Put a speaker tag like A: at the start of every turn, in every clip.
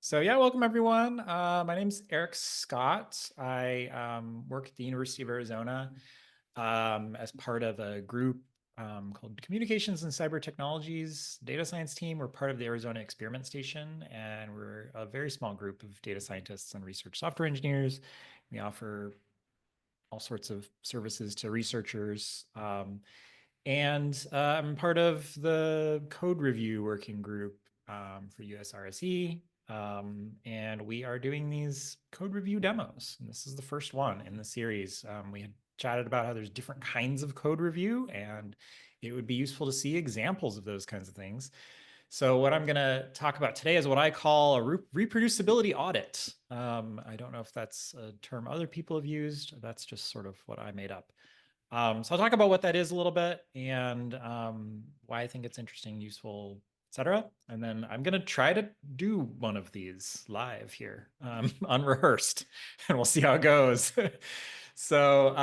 A: So yeah, welcome everyone. My name's Eric Scott. I work at the University of Arizona as part of a group called Communications and Cyber Technologies Data Science Team. We're part of the Arizona Experiment Station, and we're a very small group of data scientists and research software engineers. We offer all sorts of services to researchers. I'm part of the code review working group for US-RSE. And we are doing these code review demos. And this is the first one in the series. We had chatted about how there's different kinds of code review, and it would be useful to see examples of those kinds of things. So what I'm going to talk about today is what I call a reproducibility audit. I don't know if that's a term other people have used. That's just sort of what I made up. So I'll talk about what that is a little bit and why I think it's interesting, useful, etc. And then I'm going to try to do one of these live here, unrehearsed, and we'll see how it goes. So,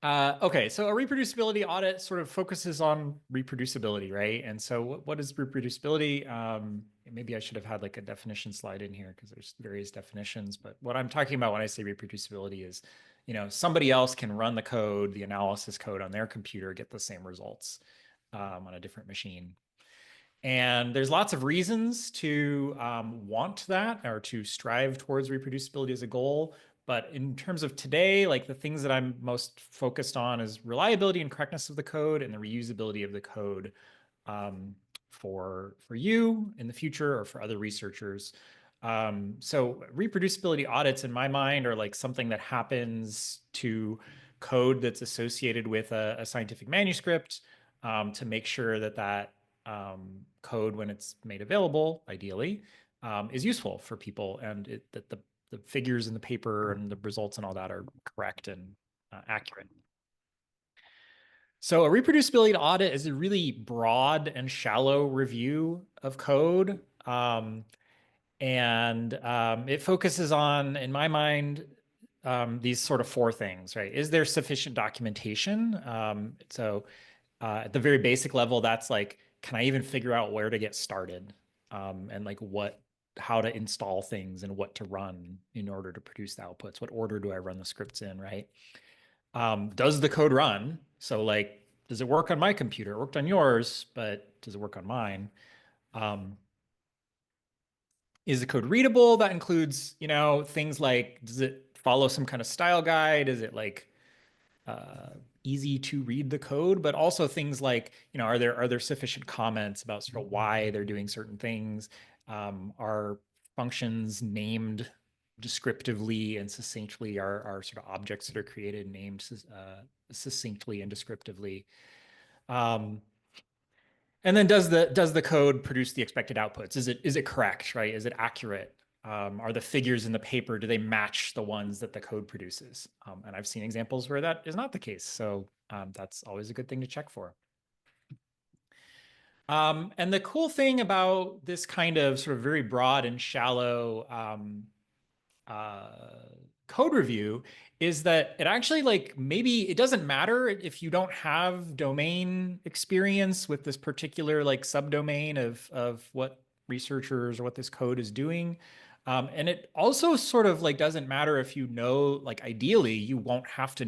A: okay, so a reproducibility audit sort of focuses on reproducibility, right? And so what is reproducibility? Maybe I should have had like a definition slide in here because there's various definitions, but what I'm talking about when I say reproducibility is, somebody else can run the code, the analysis code on their computer, get the same results on a different machine. And there's lots of reasons to want that or to strive towards reproducibility as a goal. But in terms of today, like the things that I'm most focused on is reliability and correctness of the code and the reusability of the code for you in the future or for other researchers. So reproducibility audits in my mind are like something that happens to code that's associated with a scientific manuscript to make sure that code, when it's made available, ideally, is useful for people and that the figures in the paper and the results and all that are correct and accurate. So a reproducibility audit is a really broad and shallow review of code. It focuses on, in my mind, these sort of four things, right? Is there sufficient documentation? At the very basic level, that's like, can I even figure out where to get started? And like how to install things and what to run in order to produce the outputs? What order do I run the scripts in, right? Does the code run? So like, does it work on my computer? It worked on yours, but does it work on mine? Is the code readable? That includes, things like, does it follow some kind of style guide? Is it like easy to read the code? But also things like, are there sufficient comments about sort of why they're doing certain things? Are functions named descriptively and succinctly? Are sort of objects that are created named succinctly and descriptively? And then does the code produce the expected outputs? Is it correct, right? Is it accurate? Are the figures in the paper, do they match the ones that the code produces? And I've seen examples where that is not the case. So that's always a good thing to check for. And the cool thing about this kind of sort of very broad and shallow code review is that it actually, like, maybe it doesn't matter if you don't have domain experience with this particular like subdomain of what researchers or what this code is doing. And it also sort of like doesn't matter if you know, like ideally you won't have to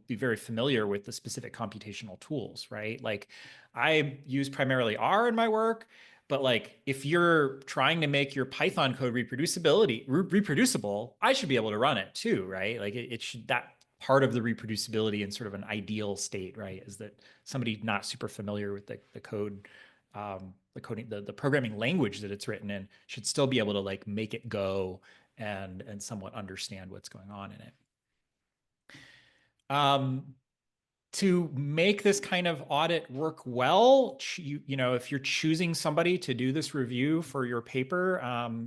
A: be very familiar with the specific computational tools, right? Like I use primarily R in my work. But like, if you're trying to make your Python code reproducible, I should be able to run it too, right? Like it should, that part of the reproducibility in sort of an ideal state, right, is that somebody not super familiar with the code, the coding, the programming language that it's written in should still be able to like make it go and somewhat understand what's going on in it. To make this kind of audit work well, if you're choosing somebody to do this review for your paper,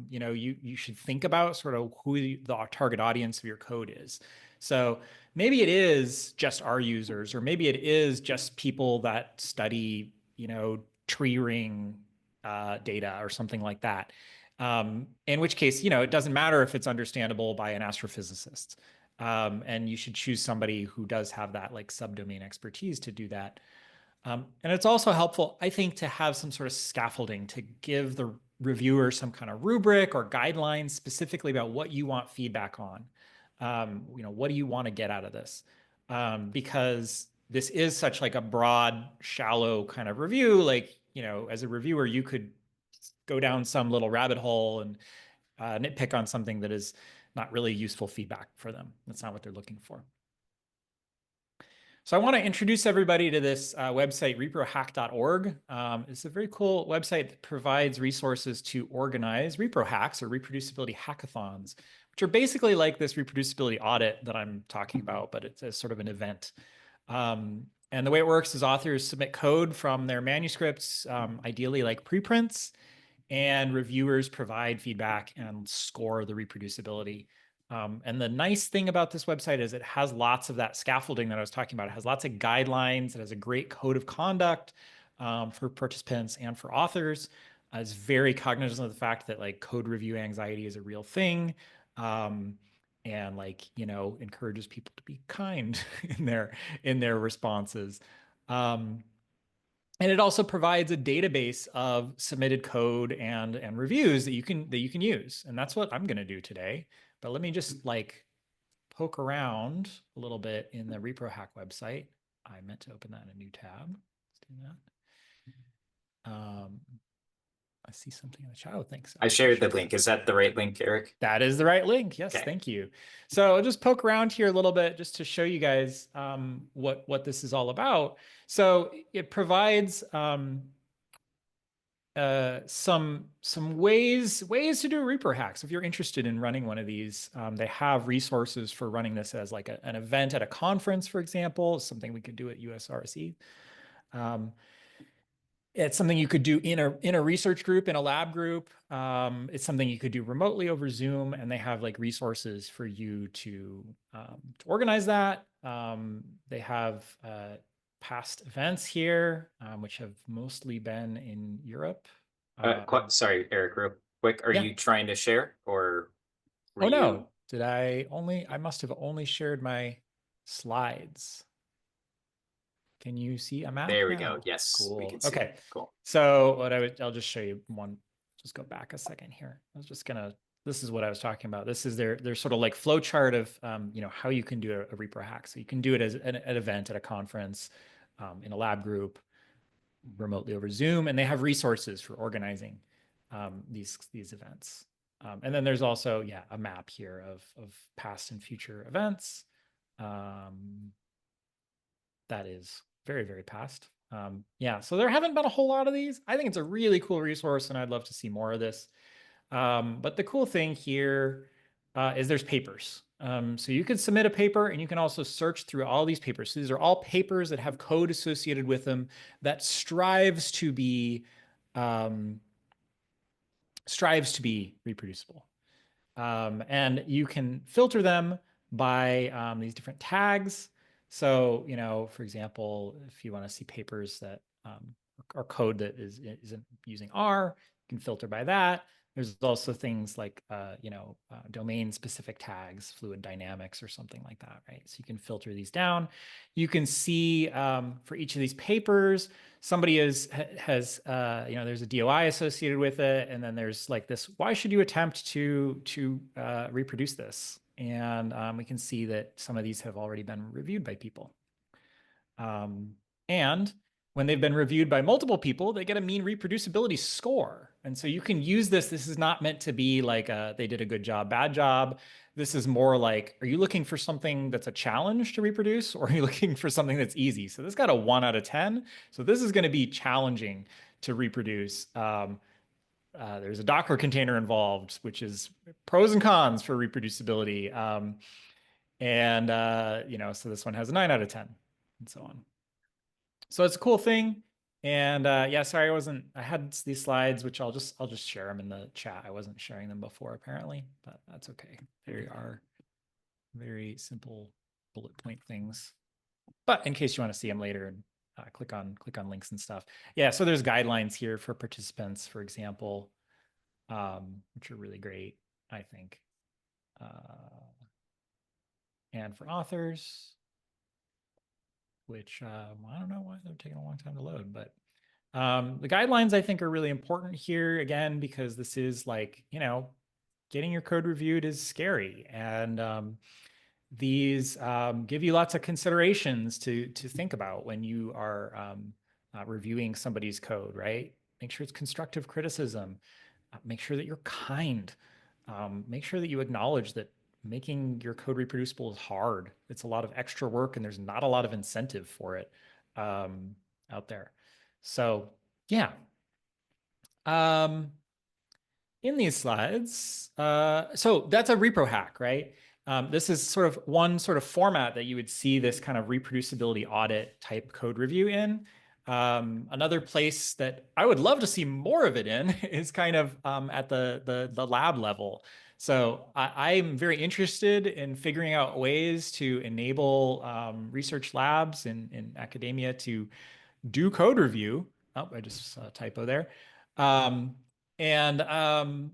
A: you should think about sort of who the target audience of your code is. So maybe it is just our users, or maybe it is just people that study, tree ring data or something like that. In which case, it doesn't matter if it's understandable by an astrophysicist. And you should choose somebody who does have that like subdomain expertise to do that. And it's also helpful, I think, to have some sort of scaffolding to give the reviewer some kind of rubric or guidelines specifically about what you want feedback on. What do you want to get out of this? Because this is such like a broad, shallow kind of review. Like, as a reviewer, you could go down some little rabbit hole and nitpick on something that is not really useful feedback for them. That's not what they're looking for. So I want to introduce everybody to this website, reprohack.org. It's a very cool website that provides resources to organize ReproHacks or reproducibility hackathons, which are basically like this reproducibility audit that I'm talking about, but it's a sort of an event. And the way it works is authors submit code from their manuscripts, ideally like preprints, and reviewers provide feedback and score the reproducibility. And the nice thing about this website is it has lots of that scaffolding that I was talking about. It has lots of guidelines. It has a great code of conduct for participants and for authors. It's very cognizant of the fact that like code review anxiety is a real thing. And like, encourages people to be kind in their responses. And it also provides a database of submitted code and reviews that you can use. And that's what I'm going to do today. But let me just like poke around a little bit in the ReproHack website. I meant to open that in a new tab. Let's do that. I see something in the chat. Oh, thanks.
B: I shared the link. Is that the right link, Eric?
A: That is the right link. Yes,
B: Okay.
A: Thank you. So I'll just poke around here a little bit just to show you guys what this is all about. So it provides some ways to do ReproHacks. If you're interested in running one of these, they have resources for running this as like an event at a conference, for example, something we could do at US-RSE. It's something you could do in a research group, in a lab group. It's something you could do remotely over Zoom, and they have like resources for you to organize that. They have past events here, which have mostly been in Europe.
B: Sorry, Eric, real quick. Are you trying to share or
A: Oh no, I must have only shared my slides. Can you see a map
B: There we
A: now?
B: go. Yes,
A: Cool.
B: we can see.
A: Okay.
B: Cool.
A: So I'll just show you one. Just go back a second here. This is what I was talking about. This is their sort of like flow chart of, how you can do a ReproHack. So you can do it as an event at a conference, in a lab group, remotely over Zoom, and they have resources for organizing these events. And then there's also, a map here of past and future events. That is very, very past. So there haven't been a whole lot of these. I think it's a really cool resource, and I'd love to see more of this. But the cool thing here is there's papers. So you can submit a paper, and you can also search through all these papers. So these are all papers that have code associated with them that strives to be reproducible. And you can filter them by these different tags. So, for example, if you want to see papers that are code that isn't using R, you can filter by that. There's also things like, domain-specific tags, fluid dynamics or something like that, right? So you can filter these down. You can see for each of these papers, somebody has there's a DOI associated with it, and then there's like this, why should you attempt to reproduce this? And we can see that some of these have already been reviewed by people. And when they've been reviewed by multiple people, they get a mean reproducibility score. And so you can use this. This is not meant to be like they did a good job, bad job. This is more like, are you looking for something that's a challenge to reproduce, or are you looking for something that's easy? So this got a 1 out of 10. So this is going to be challenging to reproduce. There's a Docker container involved, which is pros and cons for reproducibility. So this one has a 9 out of 10 and so on. So it's a cool thing. And sorry, I had these slides, which I'll just share them in the chat. I wasn't sharing them before apparently, but that's okay. They are very simple bullet point things. But in case you want to see them later, and click on links and stuff. So there's guidelines here for participants, for example, which are really great, I think. And for authors, which I don't know why they're taking a long time to load, but The guidelines I think are really important here again, because this is like, getting your code reviewed is scary. And these give you lots of considerations to think about when you are reviewing somebody's code, right? Make sure it's constructive criticism. Make sure that you're kind. Make sure that you acknowledge that making your code reproducible is hard. It's a lot of extra work and there's not a lot of incentive for it out there. So yeah. In these slides, so that's a ReproHack, right? This is sort of one sort of format that you would see this kind of reproducibility audit type code review in. Another place that I would love to see more of it in is kind of at the lab level. So I'm very interested in figuring out ways to enable research labs in academia to do code review. Oh, I just saw a typo there. Um, and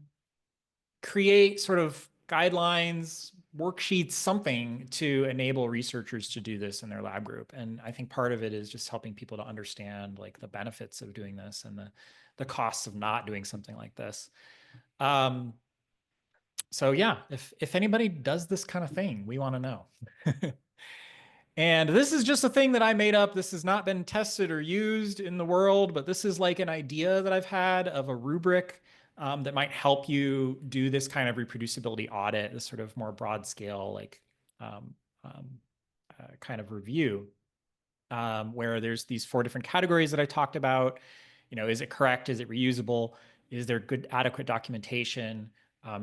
A: create sort of guidelines, worksheets, something to enable researchers to do this in their lab group. And I think part of it is just helping people to understand like the benefits of doing this and the costs of not doing something like this. So yeah, if anybody does this kind of thing, we want to know. And this is just a thing that I made up. This has not been tested or used in the world, but this is like an idea that I've had of a rubric that might help you do this kind of reproducibility audit, this sort of more broad scale, like um, um, kind of review, where there's these 4 different categories that I talked about. Is it correct? Is it reusable? Is there good, adequate documentation?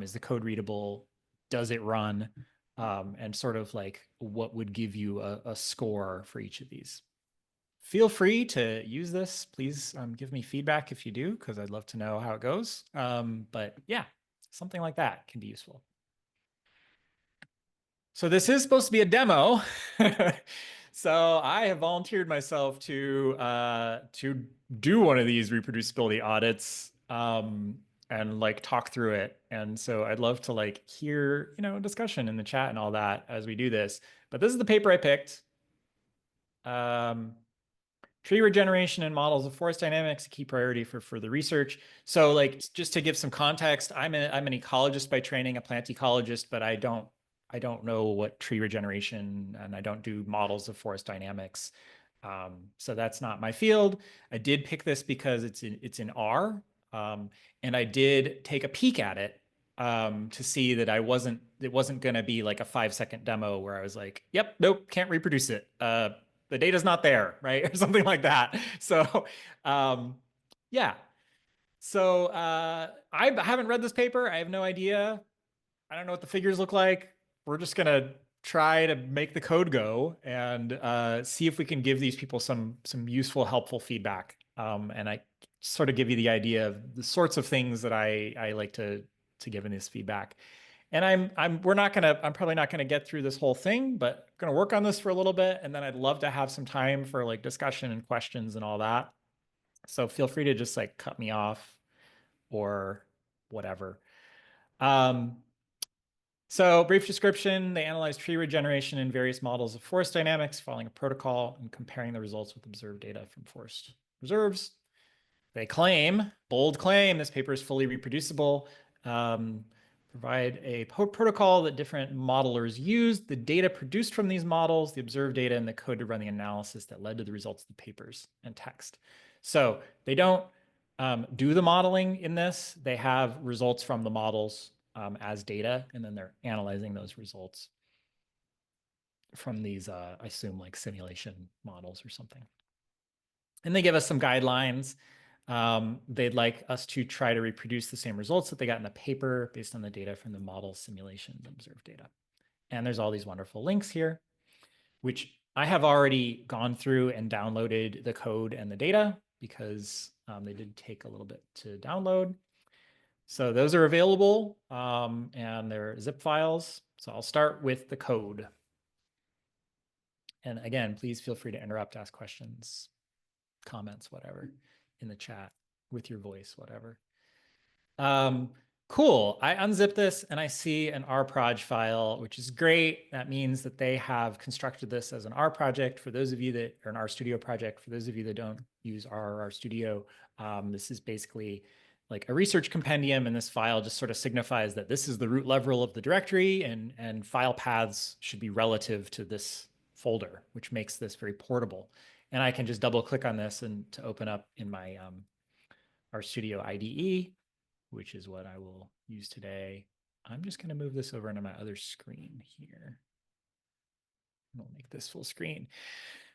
A: Is the code readable? Does it run? And sort of like what would give you a score for each of these. Feel free to use this. Please give me feedback if you do, because I'd love to know how it goes. But yeah, something like that can be useful. So this is supposed to be a demo. So I have volunteered myself to do one of these reproducibility audits and like talk through it. And so I'd love to like hear, discussion in the chat and all that as we do this. But this is the paper I picked. Tree regeneration and models of forest dynamics, a key priority for further research. So like, just to give some context, I'm an ecologist by training, a plant ecologist, but I don't know what tree regeneration, and I don't do models of forest dynamics. So that's not my field. I did pick this because it's in R, and I did take a peek at it to see that it wasn't going to be like a 5-second demo where I was like, yep, nope, can't reproduce it. The data's not there, right? Or something like that. So, yeah. So I haven't read this paper. I have no idea. I don't know what the figures look like. We're just gonna try to make the code go and see if we can give these people some useful, helpful feedback. And I sort of give you the idea of the sorts of things that I like to give in this feedback. And I'm probably not gonna get through this whole thing, but I'm gonna work on this for a little bit, and then I'd love to have some time for like discussion and questions and all that. So feel free to just like cut me off or whatever. Um, so brief description, they analyzed tree regeneration in various models of forest dynamics, following a protocol and comparing the results with observed data from forest reserves. They claim, bold claim, this paper is fully reproducible. Provide a protocol that different modelers used, the data produced from these models, the observed data, and the code to run the analysis that led to the results of the papers and text. So they don't do the modeling in this. They have results from the models as data, and then they're analyzing those results from these, I assume, like simulation models or something. And they give us some guidelines. They'd like us to try to reproduce the same results that they got in the paper based on the data from the model simulation and observed data. And there's all these wonderful links here, which I have already gone through and downloaded the code and the data because they did take a little bit to download. So those are available and they're zip files. So I'll start with the code. And again, please feel free to interrupt, ask questions, comments, whatever, in the chat with your voice, whatever. Cool. I unzip this and I see an RProj file, which is great. That means that they have constructed this as an R project. For those of you that are an RStudio project, for those of you that don't use R or RStudio, this is basically like a research compendium, and this file just sort of signifies that this is the root level of the directory, and file paths should be relative to this folder, which makes this very portable. And I can just double click on this and to open up in my RStudio IDE, which is what I will use today. I'm just going to move this over into my other screen here. We'll make this full screen.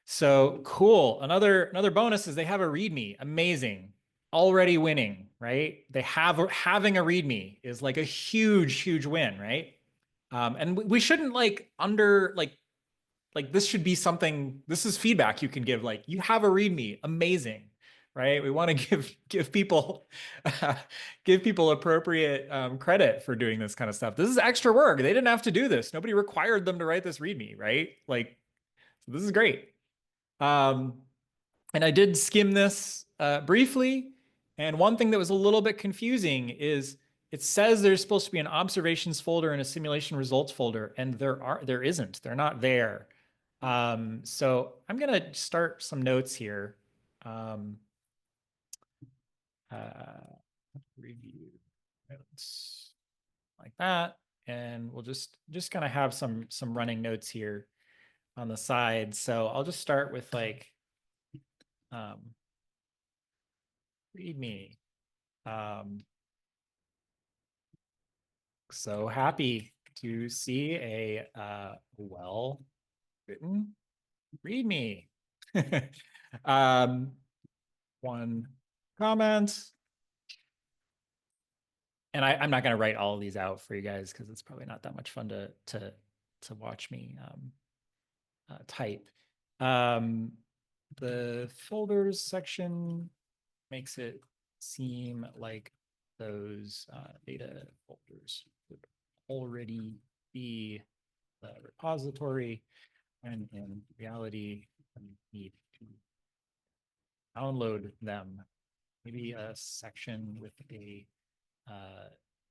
A: So cool. Another bonus is they have a README. Amazing. Already winning, right? They have having a README is like a huge win, right? And we shouldn't like this should be something. This is feedback you can give. Like, you have a README. Amazing. Right? We want to give people give people appropriate credit for doing this kind of stuff. This is extra work. They didn't have to do this. Nobody required them to write this README, right? Like, so this is great. And I did skim this briefly. And one thing that was a little bit confusing is it says there's supposed to be an observations folder and a simulation results folder, and there isn't. They're not there. So I'm gonna start some notes here. Review notes like that, and we'll just gonna have some running notes here on the side. So I'll just start with like README. So happy to see a well written README. One comment. And I'm not going to write all of these out for you guys because it's probably not that much fun to watch me type. The folders section makes it seem like those data folders would already be the repository, and in reality, you need to download them. Maybe a section with a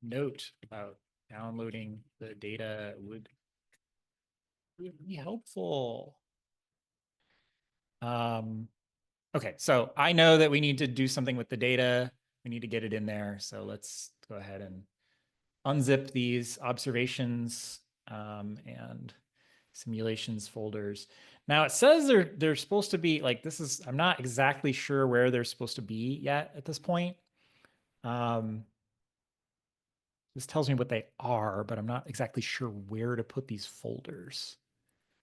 A: note about downloading the data would be helpful. Okay, so I know that we need to do something with the data. We need to get it in there. So let's go ahead and unzip these observations and simulations folders. Now it says they're supposed to be like, this is, I'm not exactly sure where they're supposed to be yet at this point. This tells me what they are, but I'm not exactly sure where to put these folders.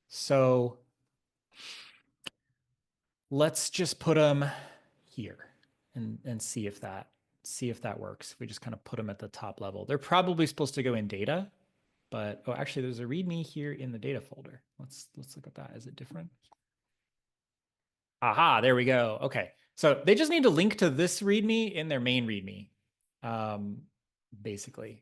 A: So let's just put them here and see if that works. If we just kind of put them at the top level. They're probably supposed to go in data, but oh, actually there's a README here in the data folder. Let's look at that. Is it different? Aha, there we go. Okay. So they just need to link to this README in their main README, basically.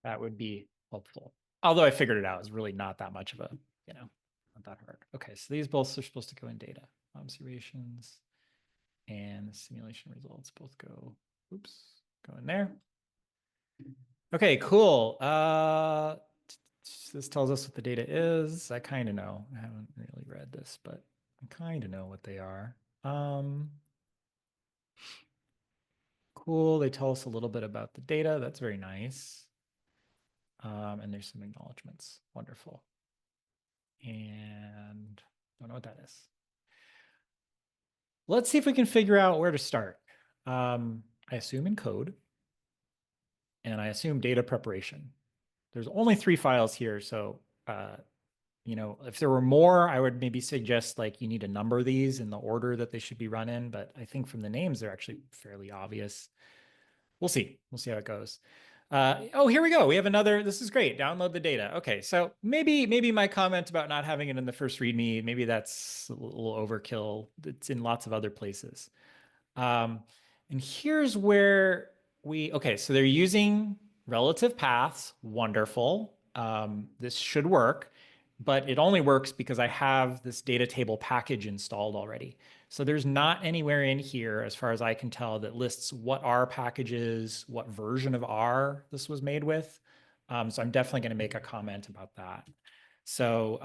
A: That would be helpful. Although I figured it out, it's really not that much of a, not that hard. Okay, so these both are supposed to go in data. Observations and the simulation results both go, go in there. Okay, cool. This tells us what the data is. I kind of know. I haven't really read this, but I kind of know what they are. Cool. They tell us a little bit about the data. That's very nice. And there's some acknowledgements. Wonderful. And don't know what that is. Let's see if we can figure out where to start. I assume in code, and I assume data preparation. There's only 3 files here, so if there were more, I would maybe suggest like you need to number these in the order that they should be run in, but I think from the names, they're actually fairly obvious. We'll see. We'll see how it goes. Oh, here we go. We have another. This is great. Download the data. Okay, so maybe my comment about not having it in the first README, maybe that's a little overkill. It's in lots of other places. And here's where okay, so they're using relative paths, wonderful. This should work, but it only works because I have this data table package installed already. So there's not anywhere in here, as far as I can tell, that lists what R package is, what version of R this was made with. So I'm definitely going to make a comment about that. So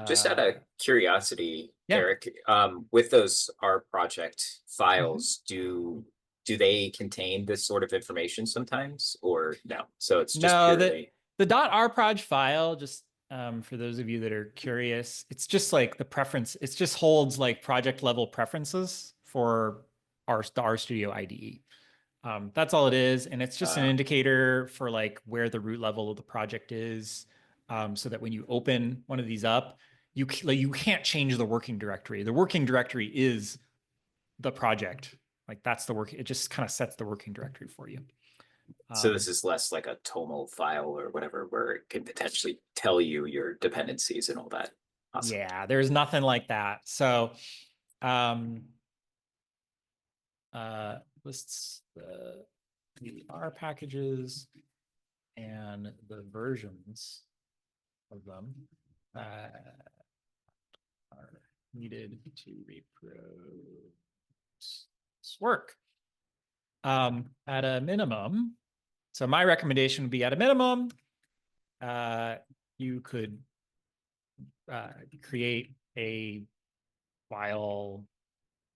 B: Just out of curiosity,
A: yeah.
B: Eric, with those R project
A: Mhm.
B: files, do they contain this sort of information sometimes, or no? So it's just
A: No, the
B: purely
A: the .rproj file, just for those of you that are curious, it's just like the preference. It just holds like project level preferences for the RStudio IDE. That's all it is, and it's just an
B: uh,
A: indicator for like where the root level of the project is, so that when you open one of these up, you can't change the working directory. The working directory is the project. Like that's the work. It just kind of sets the working directory for you.
B: so this
A: Um,
B: is less like a TOML file or whatever, where it can potentially tell you your dependencies and all that. Awesome.
A: Yeah, there's nothing like that. So, um, lists the R packages and the versions of them are needed to reproduce this work. At a minimum, so my recommendation would be at a minimum, you could create a file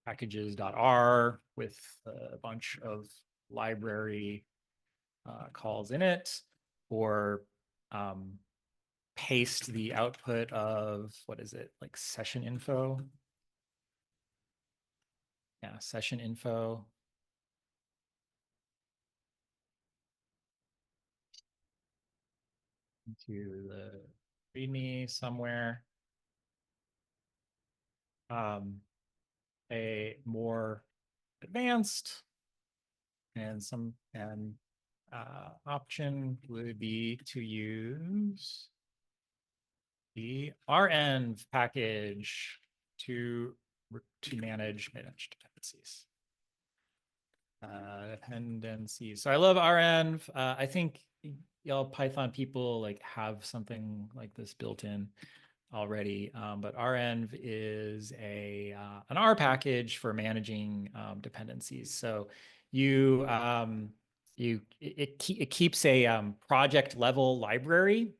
A: packages.r with a bunch of library calls in it, or paste the output of, what is it, like session info? Yeah, session info. Into the README somewhere. A more advanced and option would be to use the rn package to manage dependencies. Dependencies. So I love rn. I think y'all Python people like have something like this built in already, but renv is an R package for managing dependencies. So you it keeps a project level library,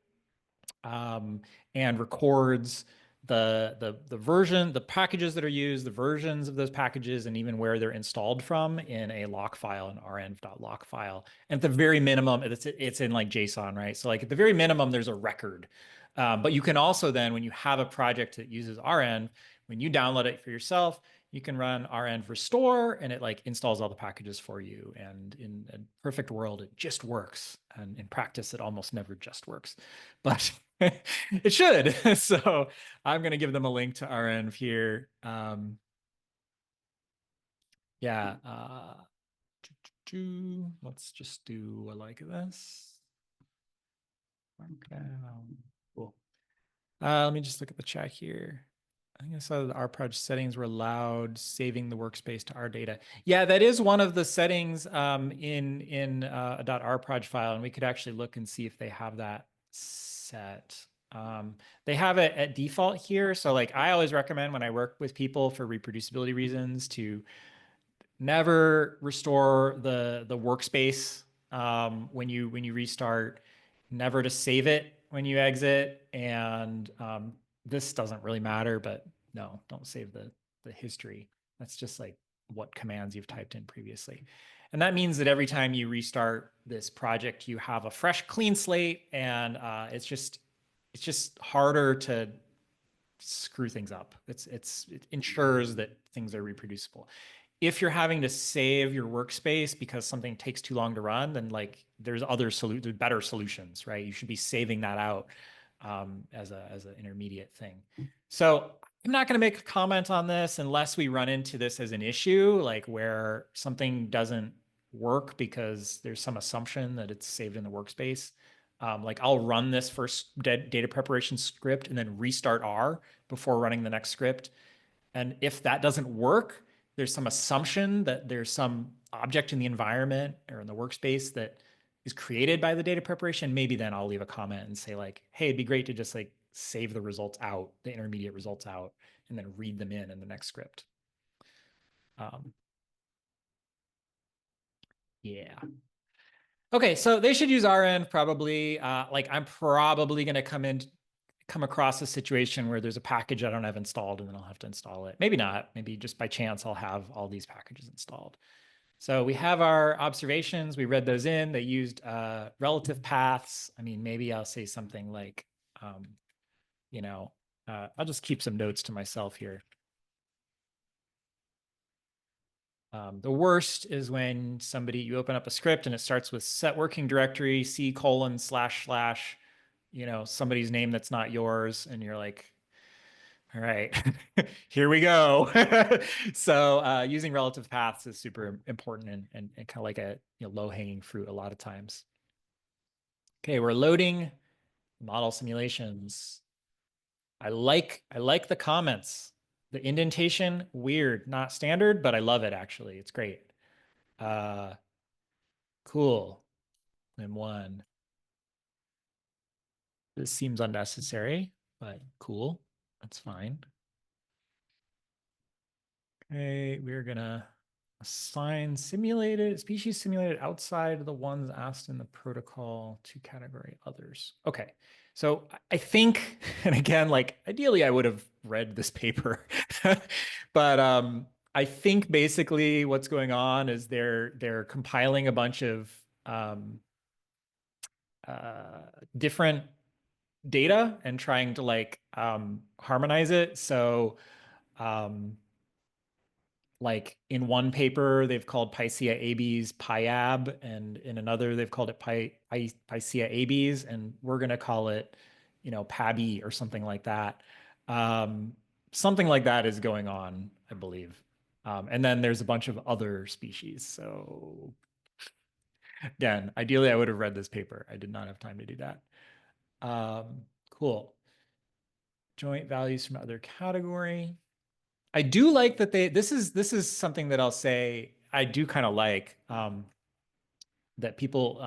A: and records the version, the packages that are used, the versions of those packages, and even where they're installed from in a lock file, an rn.lock file. And at the very minimum, it's in like JSON, right? So like at the very minimum, there's a record. But you can also then, when you have a project that uses rn, when you download it for yourself, you can run rn restore, and it like installs all the packages for you. And in a perfect world, it just works. And in practice, it almost never just works. But it should. So I'm going to give them a link to RN here. Yeah. Let's just do like this. Okay. Cool. Let me just look at the chat here. I think I saw that our project settings were allowed saving the workspace to our data. Yeah, that is one of the settings in a .rproj file, and we could actually look and see if they have that set. They have it at default here. So like I always recommend when I work with people for reproducibility reasons to never restore the workspace when you restart, never to save it when you exit, and this doesn't really matter, but no, don't save the history. That's just like what commands you've typed in previously. And that means that every time you restart this project, you have a fresh, clean slate, and it's just harder to screw things up. It ensures that things are reproducible. If you're having to save your workspace because something takes too long to run, then like there's better solutions, right? You should be saving that out as an intermediate thing. So I'm not going to make a comment on this unless we run into this as an issue, like where something doesn't work because there's some assumption that it's saved in the workspace. Like I'll run this first data preparation script and then restart R before running the next script. And if that doesn't work, there's some assumption that there's some object in the environment or in the workspace that is created by the data preparation, maybe then I'll leave a comment and say like, hey, it'd be great to just like save the results out, the intermediate results out, and then read them in the next script. Yeah. Okay, so they should use RN probably. Like I'm probably going to come across a situation where there's a package I don't have installed and then I'll have to install it. Maybe not. Maybe just by chance I'll have all these packages installed. So we have our observations. We read those in. They used relative paths. I mean, maybe I'll say something like, you know, I'll just keep some notes to myself here. The worst is when you open up a script and it starts with set working directory, C:// somebody's name that's not yours. And you're like, all right, here we go. So using relative paths is super important and kind of like a low hanging fruit a lot of times. Okay, we're loading model simulations. I like the comments. The indentation, weird, not standard, but I love it actually. It's great. Cool. And one. This seems unnecessary, but cool. That's fine. Okay, we're gonna assign species simulated outside of the ones asked in the protocol to category others. Okay, so I think, and again, like ideally I would have read this paper, but I think basically what's going on is they're compiling a bunch of different data and trying to like harmonize it. So like in one paper, they've called Picea abies PIAB, and in another, they've called it Picea abies, and we're going to call it, PABI or something like that. Something like that is going on, I believe. And then there's a bunch of other species. So again, ideally, I would have read this paper. I did not have time to do that. Cool. Joint values from other category. I do like that this is something that I'll say I do kind of like that people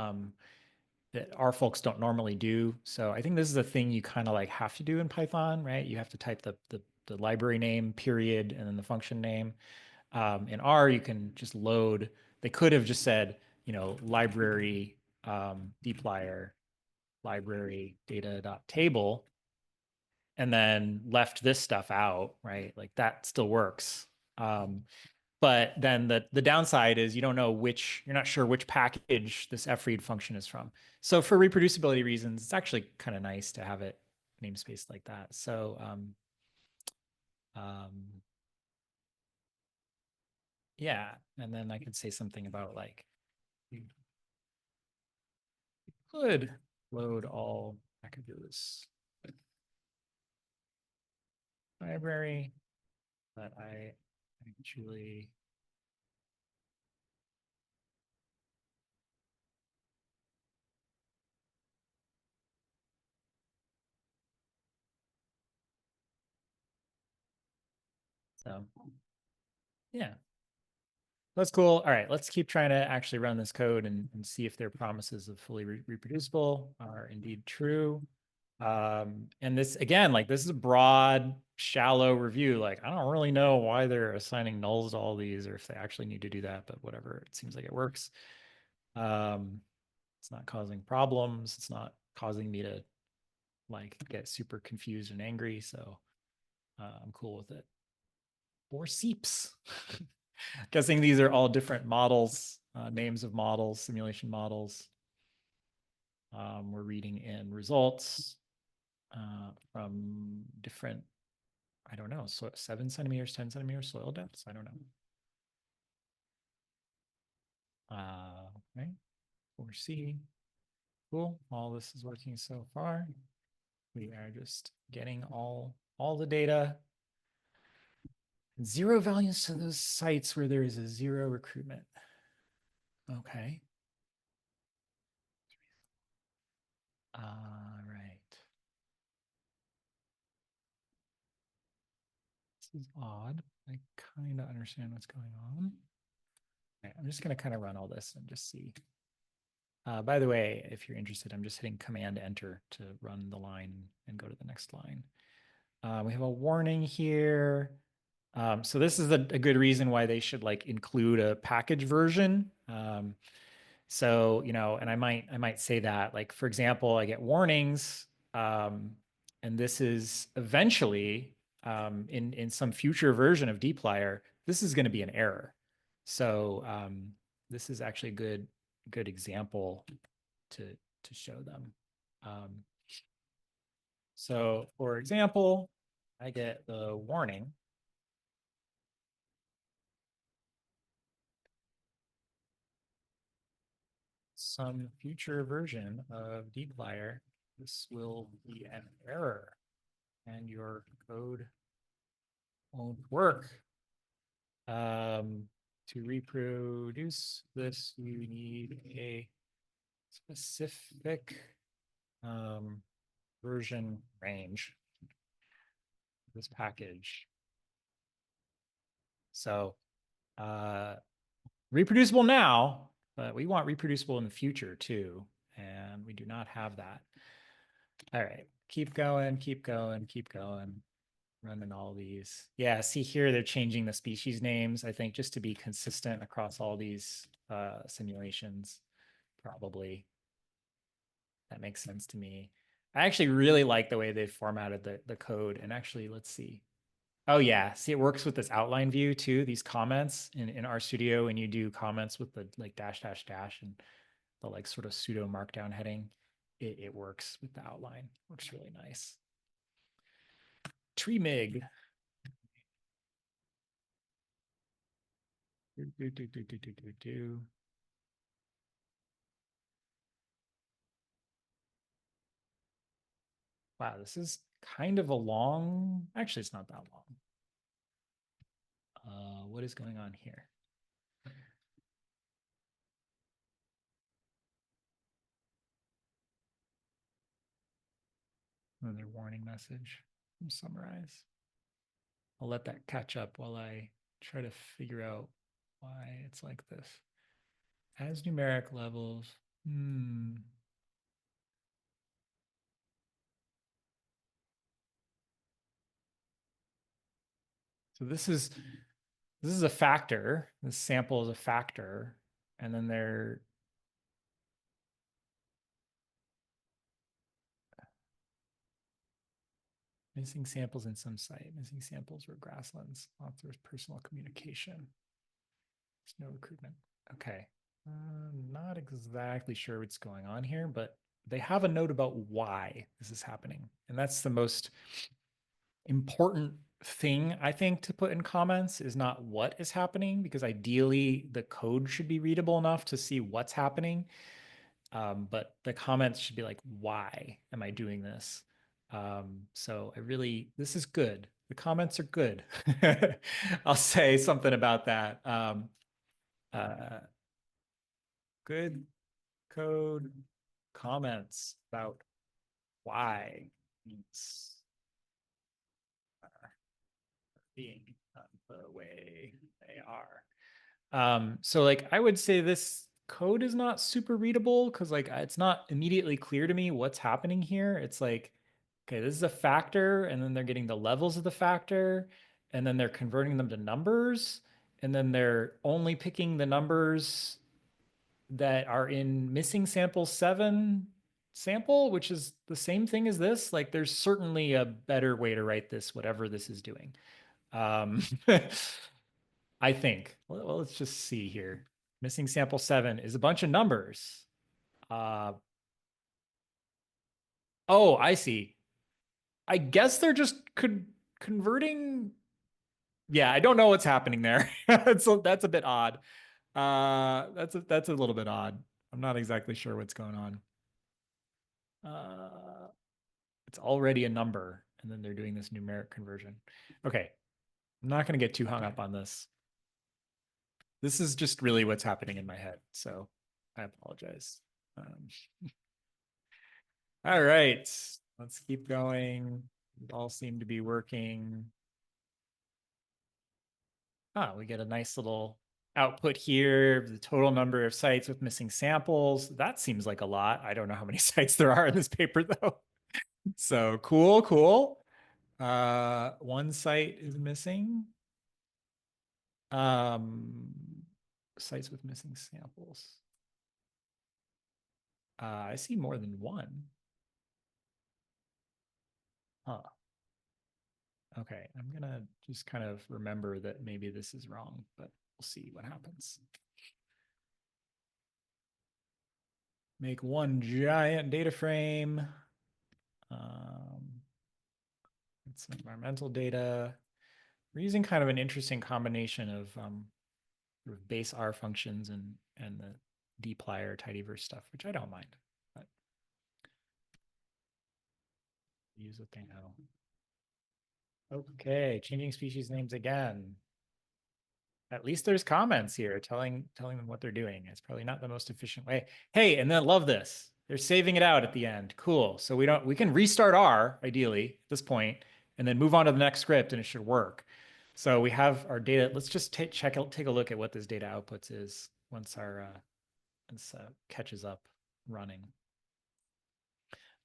A: that our folks don't normally do. So I think this is a thing you kind of like have to do in Python, right? You have to type the library name, period, and then the function name. In R, you can just load. They could have just said, library dplyr library data.table and then left this stuff out, right? Like that still works. But then the downside is you're not sure which package this fread function is from. So for reproducibility reasons, it's actually kind of nice to have it namespaced like that. So yeah, and then I could say something about like, you could load all packages library, but I actually so yeah. That's cool. All right, let's keep trying to actually run this code and see if their promises of fully reproducible are indeed true. And this, again, like this is a broad, shallow review. Like, I don't really know why they're assigning nulls to all these or if they actually need to do that, but whatever, it seems like it works. It's not causing problems. It's not causing me to like get super confused and angry. So I'm cool with it. Or seeps. Guessing these are all different models, names of models, simulation models. We're reading in results from different, I don't know, so 7 centimeters, 10 centimeters soil depths. I don't know. Okay, 4C. Cool. All this is working so far. We are just getting all the data. 0 values to those sites where there is a 0 recruitment. Okay. Right. is odd. I kind of understand what's going on. Okay, I'm just going to kind of run all this and just see. By the way, if you're interested, I'm just hitting Command Enter to run the line and go to the next line. We have a warning here. So this is a good reason why they should like include a package version. So, you know, and I might say that, like, for example, I get warnings, and this is eventually in some future version of dplyr, this is going to be an error. So this is actually a good example to show them. So for example, I get the warning. Some future version of dplyr, this will be an error and your code won't work. To reproduce this, you need a specific version range of this package. So reproducible now, but we want reproducible in the future too. And we do not have that. All right, keep going, keep going, keep going. Running all these. Yeah, see here, they're changing the species names, I think, just to be consistent across all these simulations, probably. That makes sense to me. I actually really like the way they've formatted the code. And actually, let's see. Oh yeah, see, it works with this outline view too, these comments in RStudio, when you do comments with the like dash, dash, dash, and the like sort of pseudo markdown heading, it works with the outline. Works really nice. TreeMig. Wow, this is kind of a long, actually, it's not that long. What is going on here? Another warning message from Summarize. I'll let that catch up while I try to figure out why it's like this. As numeric levels. So this is a factor. This sample is a factor, and then they're missing samples in some site. Missing samples were grasslands. Author's personal communication. There's no recruitment. Okay. Not exactly sure what's going on here, but they have a note about why this is happening. And that's the most important thing, I think, to put in comments is not what is happening, because ideally the code should be readable enough to see what's happening. But the comments should be like, why am I doing this? So this is good. The comments are good. I'll say something about that. Good code comments about why it's being the way they are. So like I would say this code is not super readable because like it's not immediately clear to me what's happening here. It's like, okay, this is a factor, and then they're getting the levels of the factor, and then they're converting them to numbers, and then they're only picking the numbers that are in missing sample 7 sample, which is the same thing as this. Like there's certainly a better way to write this, whatever this is doing. I think. Well, let's just see here. Missing sample 7 is a bunch of numbers. Oh, I see. I guess they're just converting. Yeah, I don't know what's happening there. So that's a bit odd. That's a little bit odd. I'm not exactly sure what's going on. It's already a number, and then they're doing this numeric conversion. Okay, I'm not going to get too hung up on this. This is just really what's happening in my head, so I apologize. All right, let's keep going. It all seem to be working. we get a nice little output here, the total number of sites with missing samples. That seems like a lot. I don't know how many sites there are in this paper though. So cool, cool. One site is missing. Sites with missing samples. I see more than one. Huh. Okay, I'm gonna just kind of remember that maybe this is wrong, but we'll see what happens. Make one giant data frame. It's some environmental data. We're using kind of an interesting combination of sort of base R functions and the dplyr tidyverse stuff, which I don't mind. But use what they know. Okay, changing species names again. At least there's comments here telling them what they're doing. It's probably not the most efficient way. Hey, and then love this. They're saving it out at the end. Cool. So we can restart R ideally at this point, and then move on to the next script, and it should work. So we have our data. Let's just take a look at what this data outputs is once our catches up running.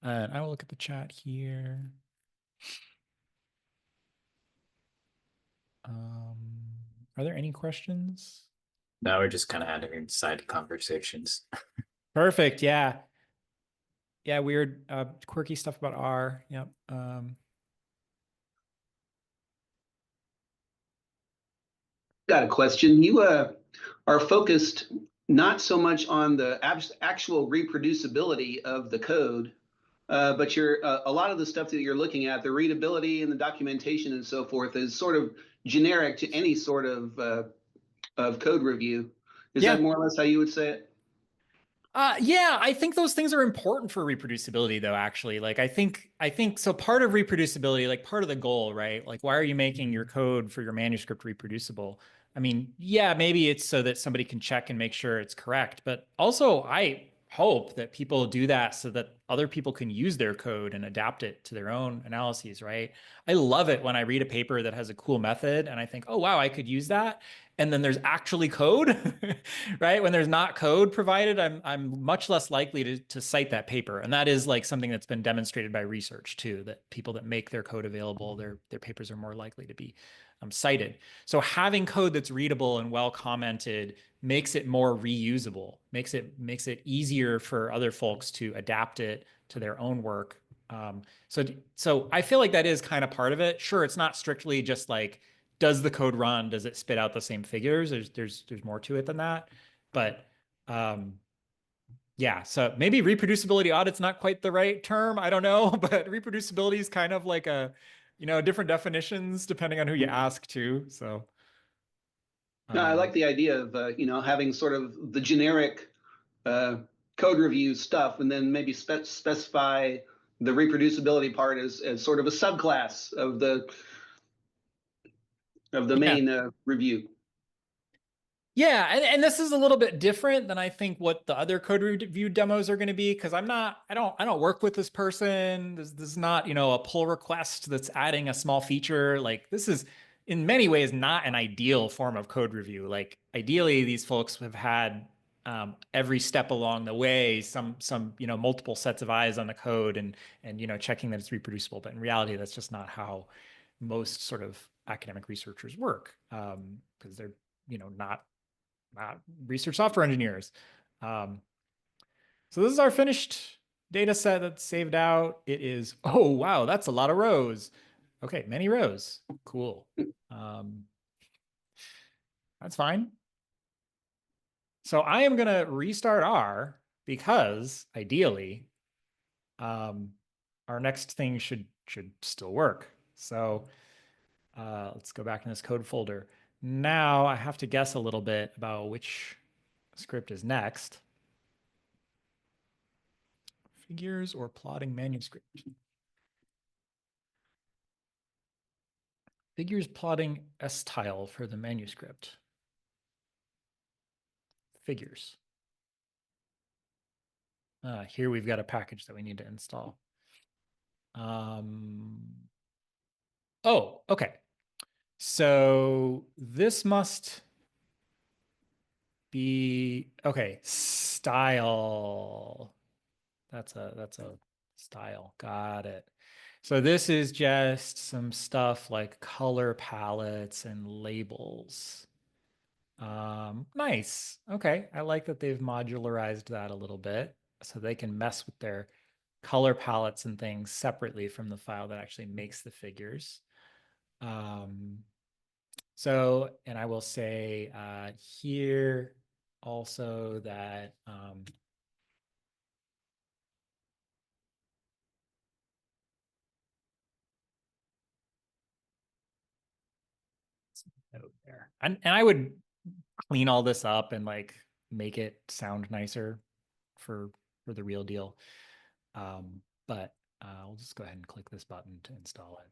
A: And I will look at the chat here. Are there any questions?
B: No, we're just kind of having side conversations.
A: Perfect. Yeah. Yeah. Weird, quirky stuff about R. Yep.
C: Got a question. You are focused not so much on the actual reproducibility of the code, but you're a lot of the stuff that you're looking at, the readability and the documentation and so forth, is sort of generic to any sort of code review. Is
A: Yeah.
C: that more or less how you would say it?
A: Yeah, I think those things are important for reproducibility, though, actually. Like, I think so. Part of reproducibility, like part of the goal, right? Like, why are you making your code for your manuscript reproducible? I mean, yeah, maybe it's so that somebody can check and make sure it's correct. But also, I hope that people do that so that other people can use their code and adapt it to their own analyses, right? I love it when I read a paper that has a cool method and I think, oh, wow, I could use that. And then there's actually code, right? When there's not code provided, I'm much less likely to cite that paper. And that is like something that's been demonstrated by research too, that people that make their code available, their papers are more likely to be cited. So having code that's readable and well commented makes it more reusable, makes it easier for other folks to adapt it to their own work. So I feel like that is kind of part of it. Sure, it's not strictly just like, does the code run? Does it spit out the same figures? There's more to it than that. But yeah, so maybe reproducibility audit's not quite the right term. I don't know, but reproducibility is kind of like different definitions depending on who you ask too. So
C: No, I like the idea of having sort of the generic code review stuff, and then maybe specify the reproducibility part as sort of a subclass of the main review.
A: Yeah, and this is a little bit different than I think what the other code review demos are going to be, because I don't work with this person. This is not, a pull request that's adding a small feature. Like, this is in many ways not an ideal form of code review. Like, ideally these folks have had every step along the way some multiple sets of eyes on the code and checking that it's reproducible. But in reality, that's just not how most sort of academic researchers work, because they're not research software engineers. So this is our finished data set that's saved out. It is, oh, wow, that's a lot of rows. Okay, many rows. Cool. That's fine. So I am going to restart R because ideally, our next thing should still work. So let's go back in this code folder. Now I have to guess a little bit about which script is next. Figures or plotting manuscript? Figures plotting S-tile for the manuscript. Figures. Here we've got a package that we need to install. Oh, okay. So this must be, okay, style. That's a style. Got it. So this is just some stuff like color palettes and labels. Nice. Okay. I like that they've modularized that a little bit so they can mess with their color palettes and things separately from the file that actually makes the figures. And I will say here also that note there. And I would clean all this up and like make it sound nicer for the real deal. But I'll just go ahead and click this button to install it.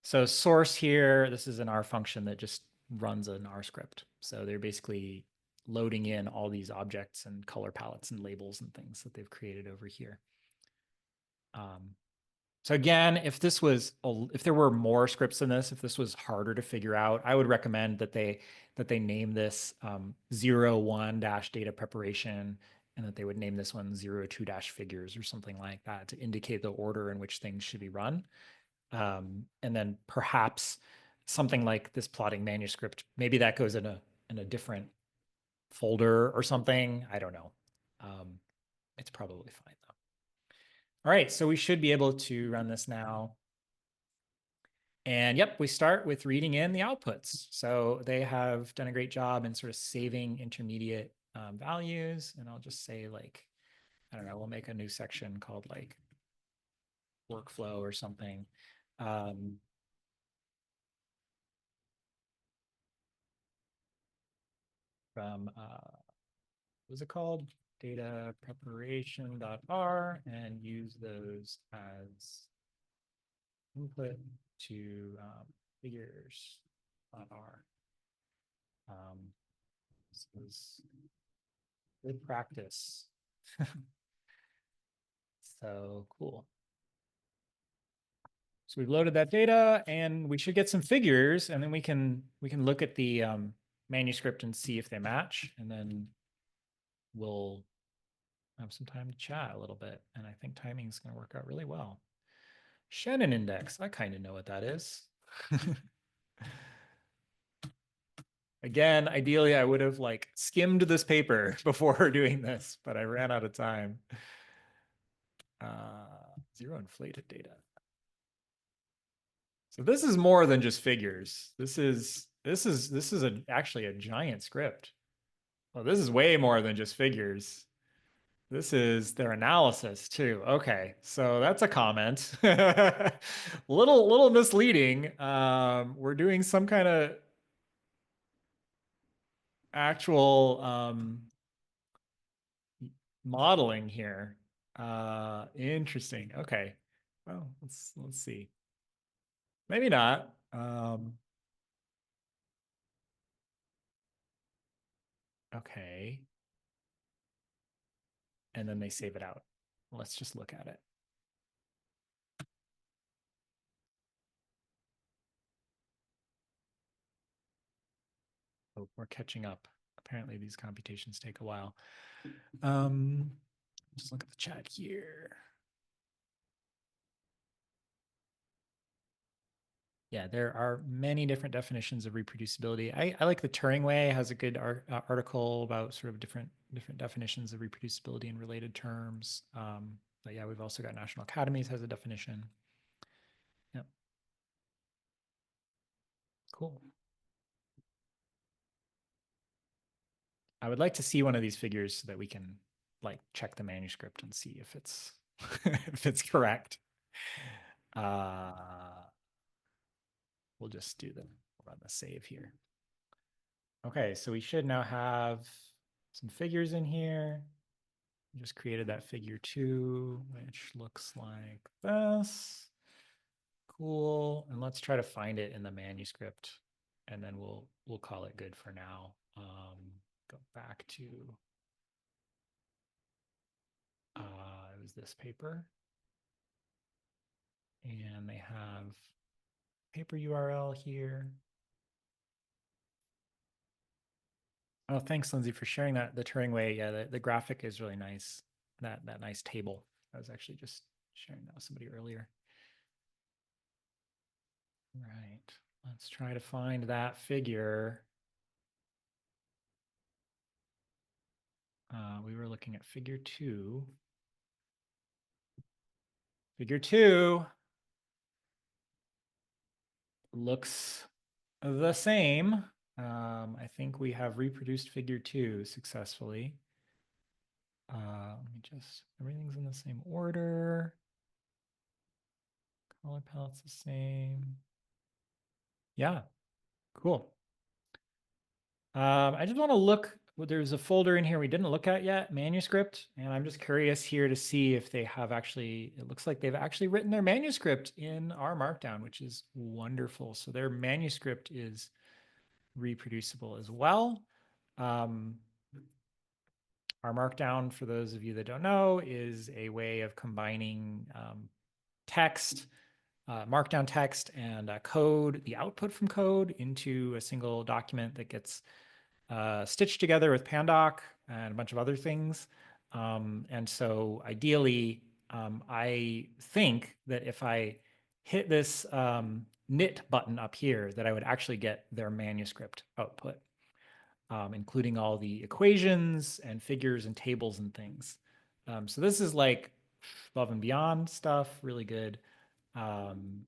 A: So source here, this is an R function that just runs an R script. So they're basically loading in all these objects and color palettes and labels and things that they've created over here. So again, if there were more scripts than this, if this was harder to figure out, I would recommend that they name this 01 data preparation, and that they would name this one 02 figures or something like that to indicate the order in which things should be run. And then perhaps something like this plotting manuscript, maybe that goes in a different folder or something. I don't know. It's probably fine though. All right, so we should be able to run this now. And yep, we start with reading in the outputs. So they have done a great job in sort of saving intermediate values. And I'll just say like, I don't know, we'll make a new section called like workflow or something. From, what was it called? Data preparation.r, and use those as input to figures.r. This is good practice. So cool. So we've loaded that data and we should get some figures, and then we can look at the manuscript and see if they match, and then we'll have some time to chat a little bit. And I think timing is going to work out really well. Shannon index, I kind of know what that is. Again, ideally, I would have like skimmed this paper before doing this, but I ran out of time. Zero inflated data. So this is more than just figures. This is actually a giant script. Well, this is way more than just figures. This is their analysis too. Okay, so that's a comment. little misleading. We're doing some kind of actual modeling here. Interesting. Okay. Well, let's see. Maybe not. Okay. And then they save it out. Let's just look at it. Oh, we're catching up. Apparently these computations take a while. Just look at the chat here. Yeah, there are many different definitions of reproducibility. I like the Turing Way has a good article about sort of different definitions of reproducibility in related terms. But yeah, we've also got National Academies has a definition. Yep. Cool. I would like to see one of these figures so that we can like check the manuscript and see if it's if it's correct. We'll just run the save here. Okay, so we should now have some figures in here. We just created that figure 2, which looks like this. Cool. And let's try to find it in the manuscript, and then we'll call it good for now. Go back to it was this paper, and they have paper URL here. Oh, thanks, Lindsay, for sharing that. The Turing way. Yeah, the graphic is really nice. That nice table. I was actually just sharing that with somebody earlier. Right. Let's try to find that figure. We were looking at figure 2. Figure 2 looks the same. I think we have reproduced figure 2 successfully. Let me just, everything's in the same order. Color palette's the same. Yeah, cool. I just want to look, there's a folder in here we didn't look at yet, manuscript, and I'm just curious here to see if they have actually, it looks like they've actually written their manuscript in R Markdown, which is wonderful. So their manuscript is reproducible as well. R Markdown, for those of you that don't know, is a way of combining text, Markdown text and code, the output from code into a single document that gets stitched together with Pandoc and a bunch of other things. And so ideally, I think that if I hit this knit button up here, that I would actually get their manuscript output, including all the equations and figures and tables and things. So this is like above and beyond stuff, really good. And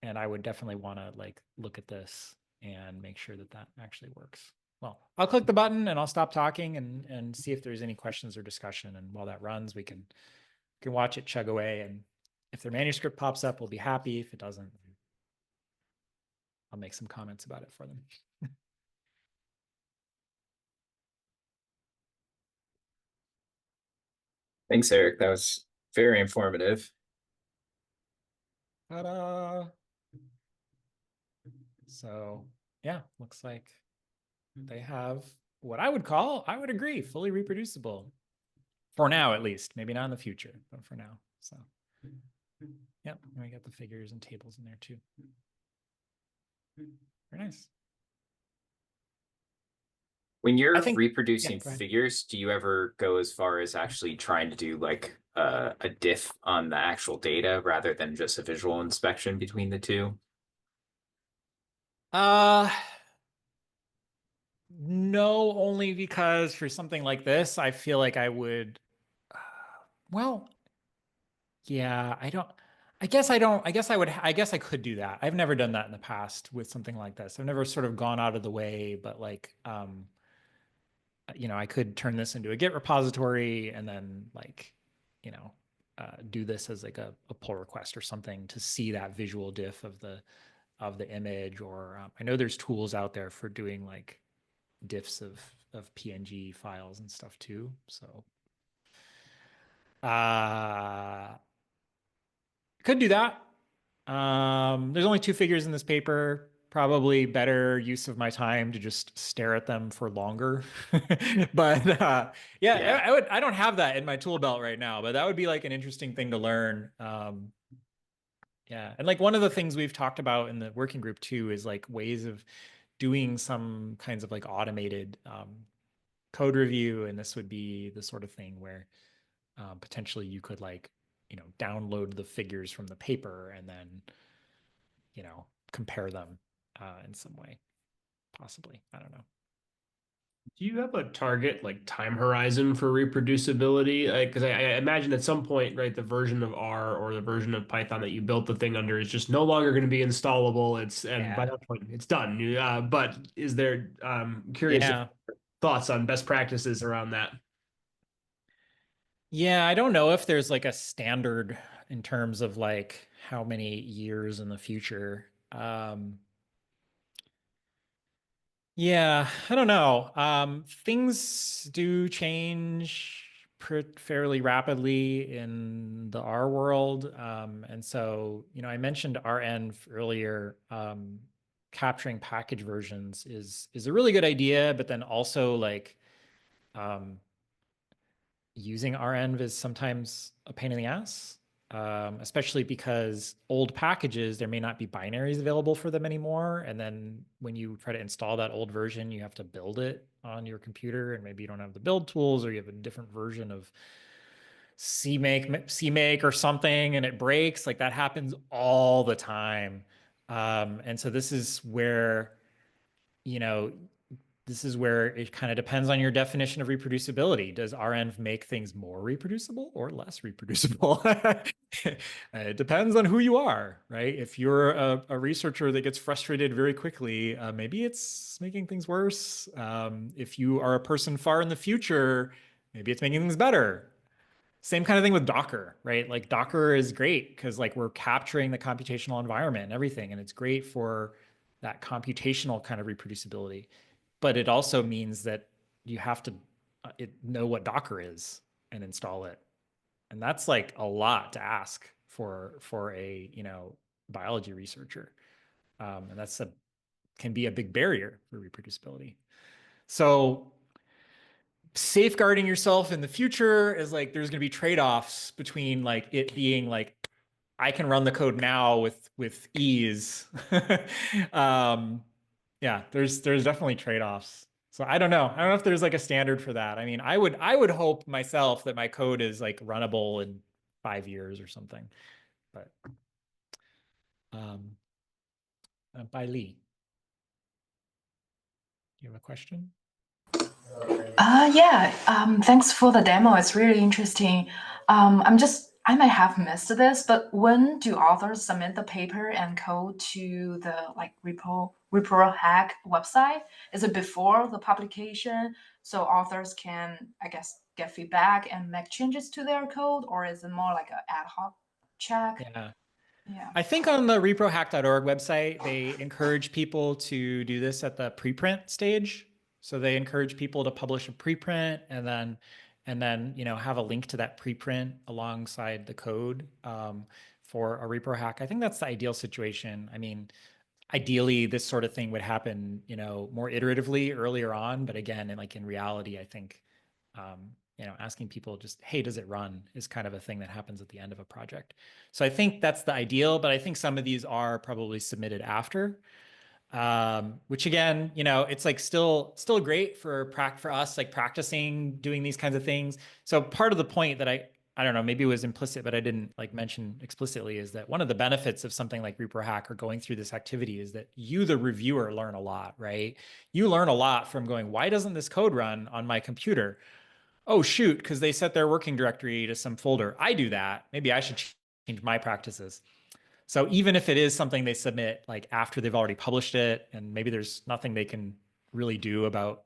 A: I would definitely want to like look at this and make sure that that actually works. Well, I'll click the button and I'll stop talking and see if there's any questions or discussion. And while that runs, we can watch it chug away. And if their manuscript pops up, we'll be happy. If it doesn't, I'll make some comments about it for them.
B: Thanks, Eric. That was very informative.
A: Ta-da! So yeah, looks like they have what I would call, I would agree, fully reproducible. For now, at least. Maybe not in the future, but for now. So yep, and we got the figures and tables in there too. Very nice.
B: When you're
A: think,
B: reproducing
A: yeah,
B: figures, do you ever go as far as actually trying to do like a diff on the actual data rather than just a visual inspection between the two?
A: No, only because for something like this, I feel like I would, well, yeah, I don't, I guess I don't, I guess I would, I guess I could do that. I've never done that in the past with something like this. I've never sort of gone out of the way, but like, you know, I could turn this into a Git repository and then like, you know, do this as like a pull request or something to see that visual diff of the image. Or I know there's tools out there for doing like diffs of PNG files and stuff too. So could do that. There's only 2 figures in this paper. Probably better use of my time to just stare at them for longer. But
B: Yeah.
A: I don't have that in my tool belt right now, but that would be like an interesting thing to learn. Yeah. And like one of the things we've talked about in the working group too is like ways of doing some kinds of like automated code review. And this would be the sort of thing where potentially you could like, you know, download the figures from the paper and then, you know, compare them in some way, possibly. I don't know.
D: Do you have a target like time horizon for reproducibility? Because I imagine at some point, right, the version of R or the version of Python that you built the thing under is just no longer going to be installable. And by
A: Yeah.
D: that point, it's done. But is there curious if
A: Yeah.
D: thoughts on best practices around that?
A: Yeah, I don't know if there's like a standard in terms of like how many years in the future. Yeah, I don't know. Things do change fairly rapidly in the R world. And so, you know, I mentioned RN earlier. Capturing package versions is a really good idea, but then also like using RN is sometimes a pain in the ass. especially because old packages, there may not be binaries available for them anymore. And then when you try to install that old version, you have to build it on your computer, and maybe you don't have the build tools, or you have a different version of CMake or something, and it breaks. Like that happens all the time. And so this is where, you know, this is where it kind of depends on your definition of reproducibility. Does RN make things more reproducible or less reproducible? It depends on who you are, right? If you're a researcher that gets frustrated very quickly, maybe it's making things worse. If you are a person far in the future, maybe it's making things better. Same kind of thing with Docker, right? Like Docker is great because like we're capturing the computational environment and everything, and it's great for that computational kind of reproducibility. But it also means that you have to know what Docker is and install it. And that's like a lot to ask for a, you know, biology researcher. And that's can be a big barrier for reproducibility. So safeguarding yourself in the future is like, there's going to be trade-offs between like it being like, I can run the code now with ease. Yeah, there's definitely trade-offs. So I don't know. I don't know if there's like a standard for that. I mean, I would hope myself that my code is like runnable in 5 years or something. But by Lee, do you have a question?
E: Yeah, thanks for the demo. It's really interesting. I might have missed this, but when do authors submit the paper and code to the like ReproHack website? Is it before the publication so authors can, I guess, get feedback and make changes to their code, or is it more like an ad hoc check?
A: Yeah.
E: Yeah.
A: I think on the reprohack.org website, they encourage people to do this at the preprint stage. So they encourage people to publish a preprint and then you know, have a link to that preprint alongside the code for a reprohack. I think that's the ideal situation. I mean, ideally, this sort of thing would happen, you know, more iteratively earlier on. But again, in reality, I think you know, asking people just, hey, does it run, is kind of a thing that happens at the end of a project. So I think that's the ideal, but I think some of these are probably submitted after, which again, you know, it's like still great for us, like practicing doing these kinds of things. So part of the point that I don't know, maybe it was implicit, but I didn't like mention explicitly, is that one of the benefits of something like ReproHack or going through this activity is that you, the reviewer, learn a lot, right? You learn a lot from going, why doesn't this code run on my computer? Oh, shoot, because they set their working directory to some folder. I do that. Maybe I should change my practices. So even if it is something they submit like after they've already published it, and maybe there's nothing they can really do about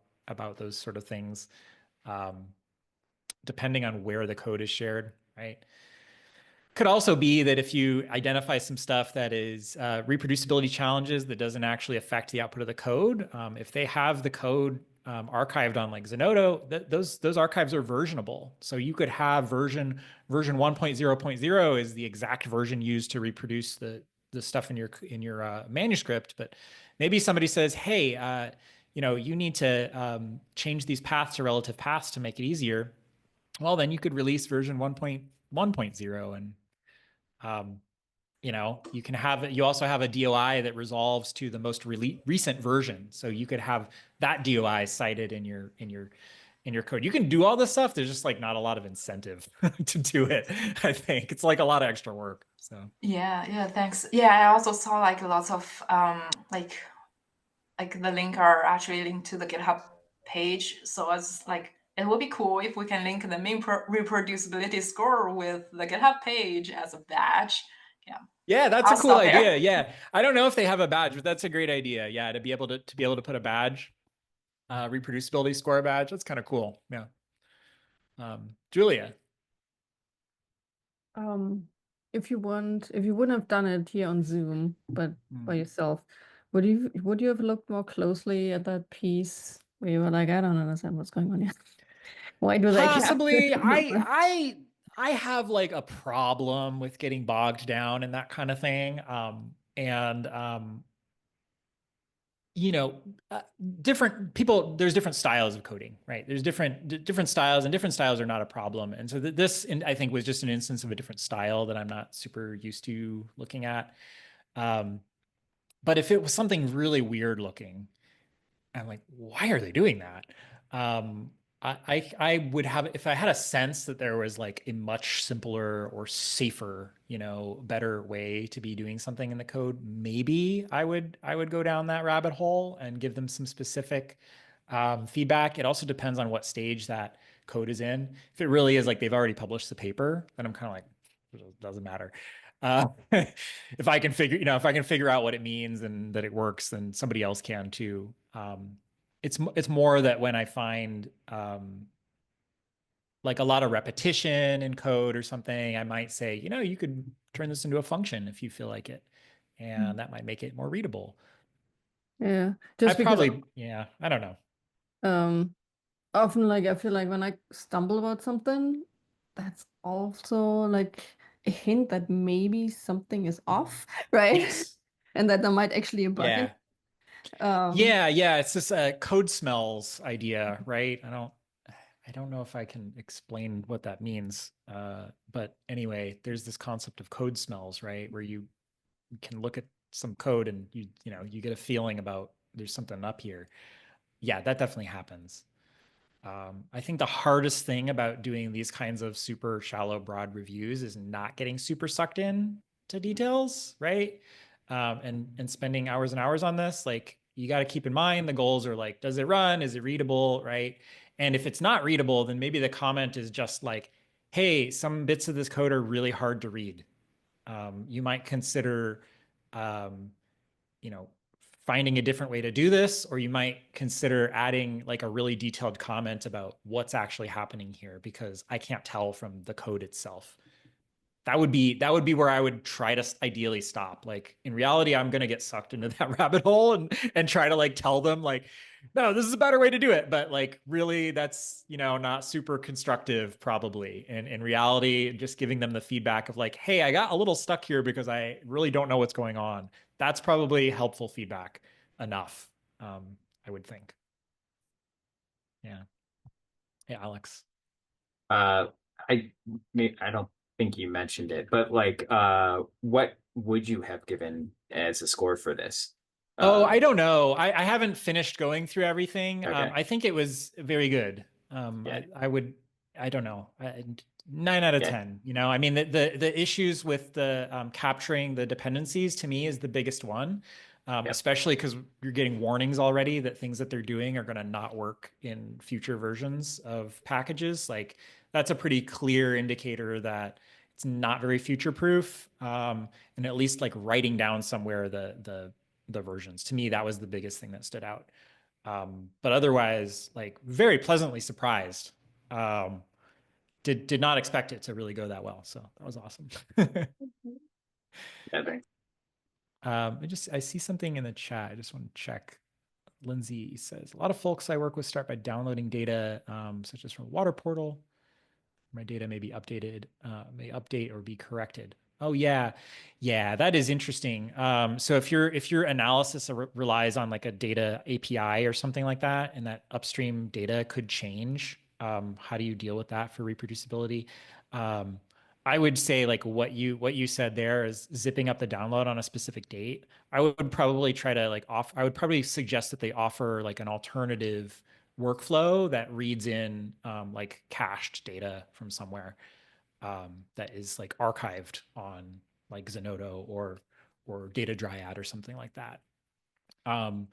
A: those sort of things, depending on where the code is shared, right? Could also be that if you identify some stuff that is reproducibility challenges that doesn't actually affect the output of the code, if they have the code archived on like Zenodo, those archives are versionable. So you could have version 1.0.0 is the exact version used to reproduce the stuff in your manuscript, but maybe somebody says, hey, you know, you need to change these paths to relative paths to make it easier. Well, then you could release version 1.1.0 and you know, you also have a DOI that resolves to the most recent version. So you could have that DOI cited in your code. You can do all this stuff. There's just like not a lot of incentive to do it. I think it's like a lot of extra work. So
E: Yeah, thanks. Yeah, I also saw like lots of like the link are actually linked to the GitHub page. So it's like it would be cool if we can link the main reproducibility score with the GitHub page as a badge.
A: Yeah, that's
E: I'll
A: a cool
E: stop there.
A: idea. Yeah, I don't know if they have a badge, but that's a great idea. Yeah, to be able to put a badge, reproducibility score badge. That's kind of cool. Yeah. Julia.
F: If you wouldn't have done it here on Zoom, but by yourself, would you have looked more closely at that piece where you were like, I don't understand what's going on here? Why do they
A: Possibly. I have like a problem with getting bogged down in that kind of thing. And you know, different people, there's different styles of coding, right? There's different styles, and different styles are not a problem. And so this, I think, was just an instance of a different style that I'm not super used to looking at. But if it was something really weird looking, I'm like, why are they doing that? I would have, if I had a sense that there was like a much simpler or safer, better way to be doing something in the code, maybe I would go down that rabbit hole and give them some specific feedback. It also depends on what stage that code is in. If it really is like they've already published the paper, then I'm kind of like, it doesn't matter. If I can figure out what it means and that it works, then somebody else can too. It's more that when I find like a lot of repetition in code or something, I might say, you could turn this into a function if you feel like it, and that might make it more readable.
F: Yeah, just because
A: I don't know.
F: Often like I feel like when I stumble about something, that's also like a hint that maybe something is off, right?
A: Yes.
F: And that there might actually be a bug.
A: Yeah. It's this code smells idea, right? I don't know if I can explain what that means. But anyway, there's this concept of code smells, right? Where you can look at some code and you get a feeling about there's something up here. Yeah, that definitely happens. I think the hardest thing about doing these kinds of super shallow, broad reviews is not getting super sucked in to details, right? And spending hours and hours on this. Like, you got to keep in mind the goals are like, does it run? Is it readable, right? And if it's not readable, then maybe the comment is just like, hey, some bits of this code are really hard to read. You might consider, finding a different way to do this, or you might consider adding like a really detailed comment about what's actually happening here, because I can't tell from the code itself. That would be where I would try to ideally stop. Like, in reality, I'm going to get sucked into that rabbit hole and try to like tell them like, no, this is a better way to do it. But like, really, that's, not super constructive probably. And in reality, just giving them the feedback of like, hey, I got a little stuck here because I really don't know what's going on. That's probably helpful feedback enough, I would think. Yeah. Hey, Alex.
B: I don't think you mentioned it, but like, what would you have given as a score for this?
A: I don't know. I haven't finished going through everything.
B: Okay.
A: I think it was very good.
B: Yeah.
A: I don't know. 9 out of 10. I mean, the issues with the capturing the dependencies to me is the biggest one, especially because you're getting warnings already that things that they're doing are going to not work in future versions of packages. Like, that's a pretty clear indicator that it's not very future proof. And at least like writing down somewhere the versions. To me, that was the biggest thing that stood out. But otherwise, like, very pleasantly surprised. Did not expect it to really go that well. So that was awesome. I see something in the chat. I just want to check. Lindsay says, a lot of folks I work with start by downloading data, such as from a water portal. My data may be updated, may update or be corrected. Oh yeah, that is interesting. So if your analysis relies on like a data API or something like that, and that upstream data could change, how do you deal with that for reproducibility? I would say like what you said there is zipping up the download on a specific date. I would probably try to like I would probably suggest that they offer like an alternative workflow that reads in like cached data from somewhere that is like archived on like Zenodo or Data Dryad or something like that. And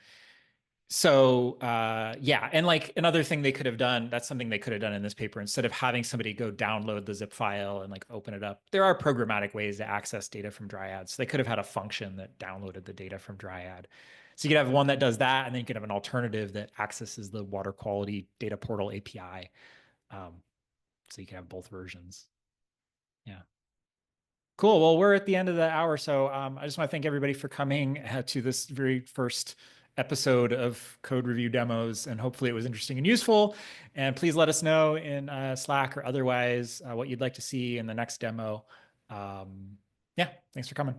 A: like another thing they could have done, that's something they could have done in this paper, instead of having somebody go download the zip file and like open it up. There are programmatic ways to access data from Dryad. So they could have had a function that downloaded the data from Dryad. So you could have one that does that, and then you could have an alternative that accesses the water quality data portal API. So you can have both versions. Yeah. Cool. Well, we're at the end of the hour. So I just want to thank everybody for coming to this very first episode of Code Review Demos, and hopefully it was interesting and useful. And please let us know in Slack or otherwise what you'd like to see in the next demo. Yeah, thanks for coming.